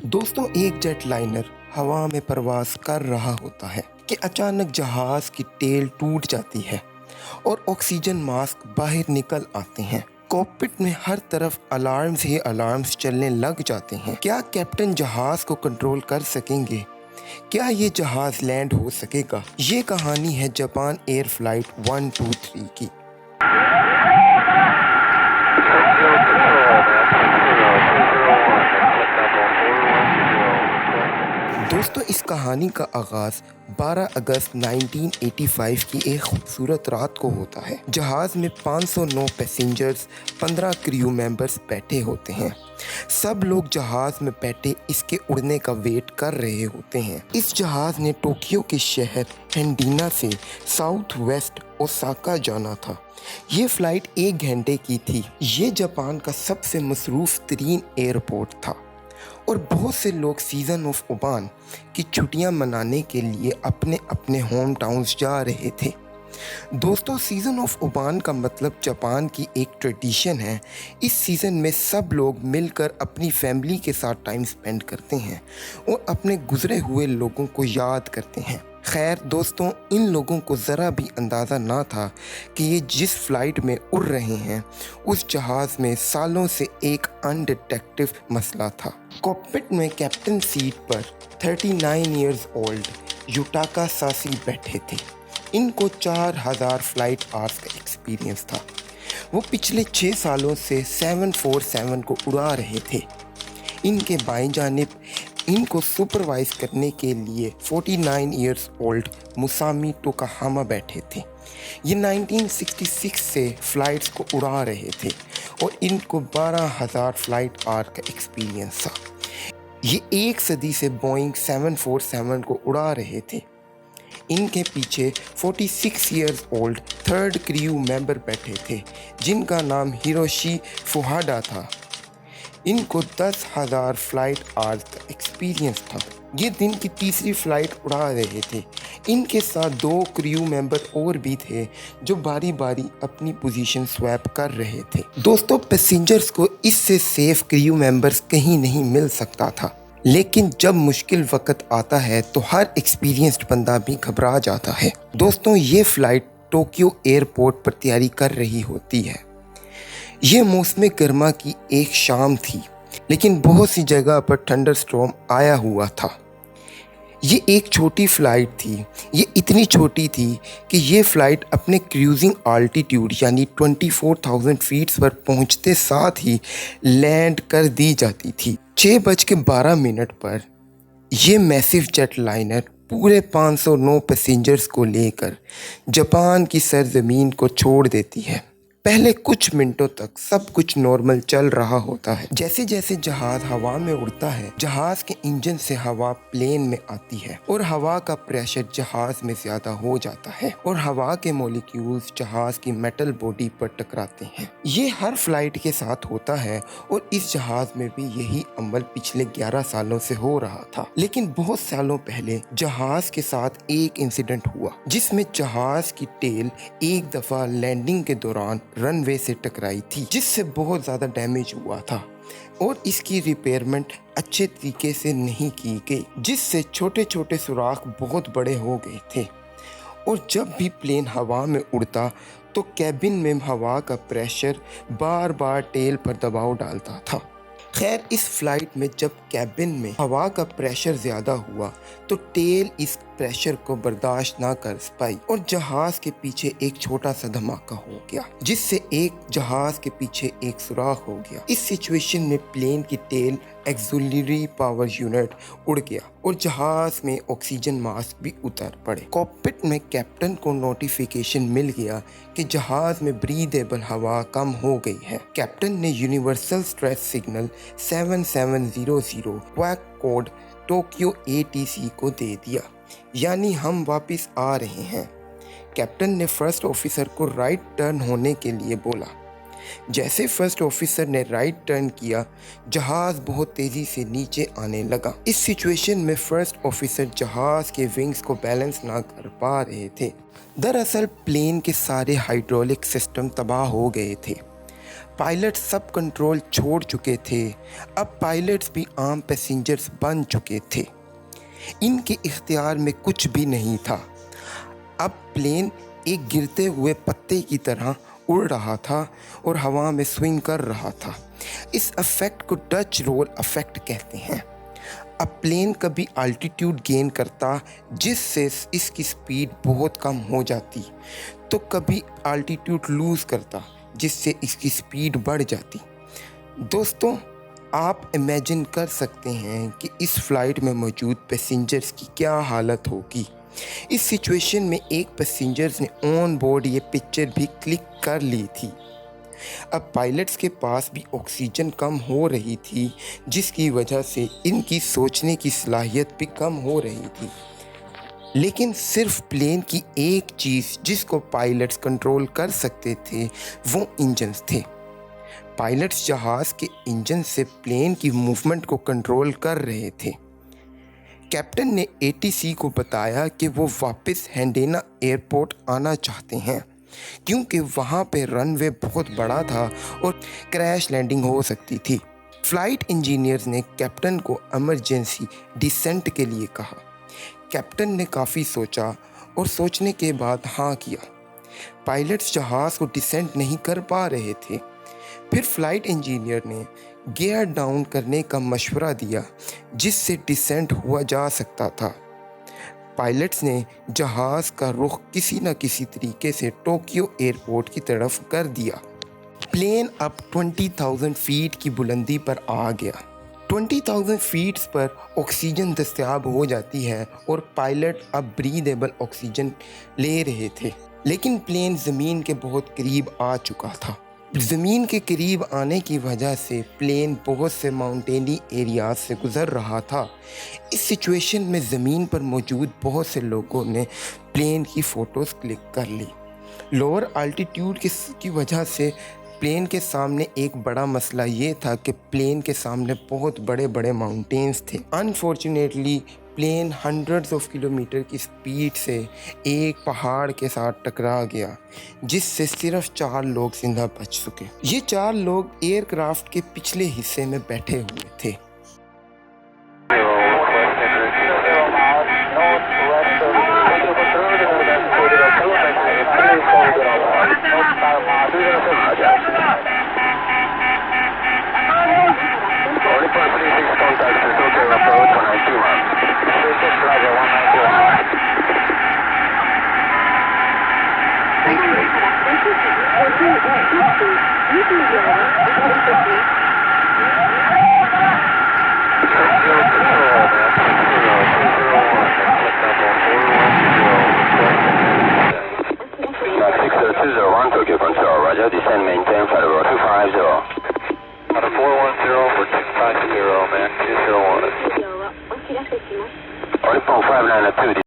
दोस्तों, एक jet liner हवा में परवाज कर रहा होता है कि अचानक जहाज की टेल टूट जाती है और ऑक्सीजन मास्क बाहर निकल आते हैं। कॉकपिट में हर तरफ अलार्म्स ही अलार्म्स चलने लग जाते हैं। क्या कैप्टन जहाज को कंट्रोल कर सकेंगे? क्या ये जहाज लैंड हो सकेगा? ये कहानी है जापान एयर फ्लाइट 123 की। दोस्तों, इस कहानी का आगाज़ 12 अगस्त 1985 की एक खूबसूरत रात को होता है। जहाज़ में 509 पैसेंजर्स, 15 क्रू मेंबर्स बैठे होते हैं। सब लोग जहाज़ में बैठे इसके उड़ने का वेट कर रहे होते हैं। इस जहाज़ ने टोक्यो के शहर हेंडीना से साउथ वेस्ट ओसाका जाना था। ये फ़्लाइट 1 घंटे की थी। ये जापान का सबसे मसरूफ़ तरीन एयरपोर्ट था और बहुत से लोग सीज़न ऑफ ओबान की छुट्टियां मनाने के लिए अपने अपने होम टाउन्स जा रहे थे। दोस्तों, सीज़न ऑफ ओबान का मतलब जापान की एक ट्रेडिशन है। इस सीज़न में सब लोग मिलकर अपनी फैमिली के साथ टाइम स्पेंड करते हैं और अपने गुजरे हुए लोगों को याद करते हैं। खैर दोस्तों, इन लोगों को ज़रा भी अंदाज़ा ना था कि ये जिस फ्लाइट में उड़ रहे हैं उस जहाज़ में सालों से एक अनडिटेक्टिव मसला था। कॉकपिट में कैप्टन सीट पर 39 इयर्स ओल्ड युटाका सासी बैठे थे। इनको 4000 फ्लाइट आवर्स का एक्सपीरियंस था। वो पिछले 6 सालों से 747 को उड़ा रहे थे। इनके बाएं जानिब इनको सुपरवाइज करने के लिए 49 इयर्स ओल्ड मुसामी टोकाहामा बैठे थे। ये 1966 से फ़्लाइट्स को उड़ा रहे थे और इनको 12,000 फ्लाइट आवर का एक्सपीरियंस था। ये एक सदी से बोइंग 747 को उड़ा रहे थे। इनके पीछे 46 years old third crew member बैठे थे जिनका नाम हिरोशी फुहाडा था। इनको 10,000 फ्लाइट आवर्स का एक्सपीरियंस था। ये दिन की तीसरी फ्लाइट उड़ा रहे थे। इनके साथ 2 क्रू मेंबर और भी थे जो बारी बारी अपनी पोजीशन स्वैप कर रहे थे। दोस्तों, पैसेंजर्स को इससे सेफ क्रू मेंबर्स कहीं नहीं मिल सकता था, लेकिन जब मुश्किल वक्त आता है तो हर एक्सपीरियंस्ड बंदा भी घबरा जाता है। दोस्तों, ये फ़्लाइट टोक्यो एयरपोर्ट पर तैयारी कर रही होती है। ये मौसम गर्मा की एक शाम थी, लेकिन बहुत सी जगह पर थंडरस्टॉर्म आया हुआ था। ये एक छोटी फ़्लाइट थी। ये इतनी छोटी थी कि ये फ़्लाइट अपने क्रूजिंग आल्टीट्यूड यानी 24,000 फीट पर पहुंचते साथ ही लैंड कर दी जाती थी। 6:12 पर ये मैसिव जेट लाइनर पूरे 509 पैसेंजर्स को लेकर जापान की सरजमीन को छोड़ देती है। पहले कुछ मिनटों तक सब कुछ नॉर्मल चल रहा होता है। जैसे जैसे जहाज हवा में उड़ता है, जहाज के इंजन से हवा प्लेन में आती है और हवा का प्रेशर जहाज में ज्यादा हो जाता है और हवा के मॉलिक्यूल्स जहाज की मेटल बॉडी पर टकराते हैं। ये हर फ्लाइट के साथ होता है और इस जहाज में भी यही अमल पिछले 11 सालों से हो रहा था। लेकिन बहुत सालों पहले जहाज के साथ एक इंसिडेंट हुआ जिसमें जहाज की टेल एक दफा लैंडिंग के दौरान रनवे से टकराई थी, जिससे बहुत ज़्यादा डैमेज हुआ था और इसकी रिपेयरमेंट अच्छे तरीके से नहीं की गई, जिससे छोटे छोटे सुराख बहुत बड़े हो गए थे। और जब भी प्लेन हवा में उड़ता तो कैबिन में हवा का प्रेशर बार बार टेल पर दबाव डालता था। खैर, इस फ्लाइट में जब कैबिन में हवा का प्रेशर ज़्यादा हुआ तो टेल इस प्रेशर को बर्दाश्त ना कर पाई और जहाज के पीछे एक छोटा सा धमाका हो गया, जिससे एक जहाज के पीछे एक सुराख हो गया। इस सिचुएशन में प्लेन की टेल एक्सिलरी पावर यूनिट उड़ गया और जहाज में ऑक्सीजन मास्क भी उतर पड़े। कॉकपिट में कैप्टन को नोटिफिकेशन मिल गया कि जहाज में ब्रीदेबल हवा कम हो गई है। कैप्टन ने universal stress signal 7700 quack code Tokyo ATC को दे दिया, यानी हम वापस आ रहे हैं। कैप्टन ने फर्स्ट ऑफिसर को राइट टर्न होने के लिए बोला। जैसे फर्स्ट ऑफिसर ने राइट टर्न किया, जहाज बहुत तेजी से नीचे आने लगा। इस सिचुएशन में फर्स्ट ऑफिसर जहाज के विंग्स को बैलेंस ना कर पा रहे थे। दरअसल प्लेन के सारे हाइड्रोलिक सिस्टम तबाह हो गए थे। पायलट सब कंट्रोल छोड़ चुके थे। अब पायलट्स भी आम पैसेंजर्स बन चुके थे। इनके इख्तियार में कुछ भी नहीं था। अब प्लेन एक गिरते हुए पत्ते की तरह उड़ रहा था और हवा में स्विंग कर रहा था। इस इफेक्ट को डच रोल इफेक्ट कहते हैं। अब प्लेन कभी अल्टीट्यूड गेन करता जिससे इसकी स्पीड बहुत कम हो जाती, तो कभी अल्टीट्यूड लूज़ करता जिससे इसकी स्पीड बढ़ जाती। दोस्तों, आप इमेजिन कर सकते हैं कि इस फ्लाइट में मौजूद पैसेंजर्स की क्या हालत होगी। इस सिचुएशन में एक पैसेंजर्स ने ऑन बोर्ड ये पिक्चर भी क्लिक कर ली थी। अब पायलट्स के पास भी ऑक्सीजन कम हो रही थी, जिसकी वजह से इनकी सोचने की सलाहियत भी कम हो रही थी। लेकिन सिर्फ प्लेन की एक चीज़ जिसको पायलट्स कंट्रोल कर सकते थे वो इंजन्स थे। पायलट्स जहाज़ के इंजन से प्लेन की मूवमेंट को कंट्रोल कर रहे थे। कैप्टन ने एटीसी को बताया कि वो वापस हैंडेना एयरपोर्ट आना चाहते हैं, क्योंकि वहाँ पे रनवे बहुत बड़ा था और क्रैश लैंडिंग हो सकती थी। फ्लाइट इंजीनियर्स ने कैप्टन को इमरजेंसी डिसेंट के लिए कहा। कैप्टन ने काफ़ी सोचा और सोचने के बाद हाँ किया। पायलट्स जहाज़ को डिसेंट नहीं कर पा रहे थे। फिर फ्लाइट इंजीनियर ने गियर डाउन करने का मशवरा दिया, जिससे डिसेंट हुआ जा सकता था। पायलट्स ने जहाज़ का रुख किसी न किसी तरीके से टोक्यो एयरपोर्ट की तरफ कर दिया। प्लेन अब 20,000 फीट की बुलंदी पर आ गया। 20,000 फीट पर ऑक्सीजन दस्तयाब हो जाती है और पायलट अब ब्रीदेबल ऑक्सीजन ले रहे थे। लेकिन प्लेन ज़मीन के बहुत करीब आ चुका था। ज़मीन के करीब आने की वजह से प्लेन बहुत से माउंटेनी एरियाज से गुज़र रहा था। इस सिचुएशन में ज़मीन पर मौजूद बहुत से लोगों ने प्लेन की फ़ोटोज़ क्लिक कर ली। लोअर अल्टीट्यूड की वजह से प्लेन के सामने एक बड़ा मसला ये था कि प्लेन के सामने बहुत बड़े बड़े माउंटेन्स थे। Unfortunately plane hundreds of kilometre की स्पीड से एक पहाड़ के साथ टकरा गया, जिससे सिर्फ 4 लोग जिंदा बच सके। ये 4 लोग एयरक्राफ्ट के पिछले हिस्से में बैठे हुए थे। Tokyo Control, Roger, descend maintain flight level 250. Out of 410 for 250, man, 201. 1.592.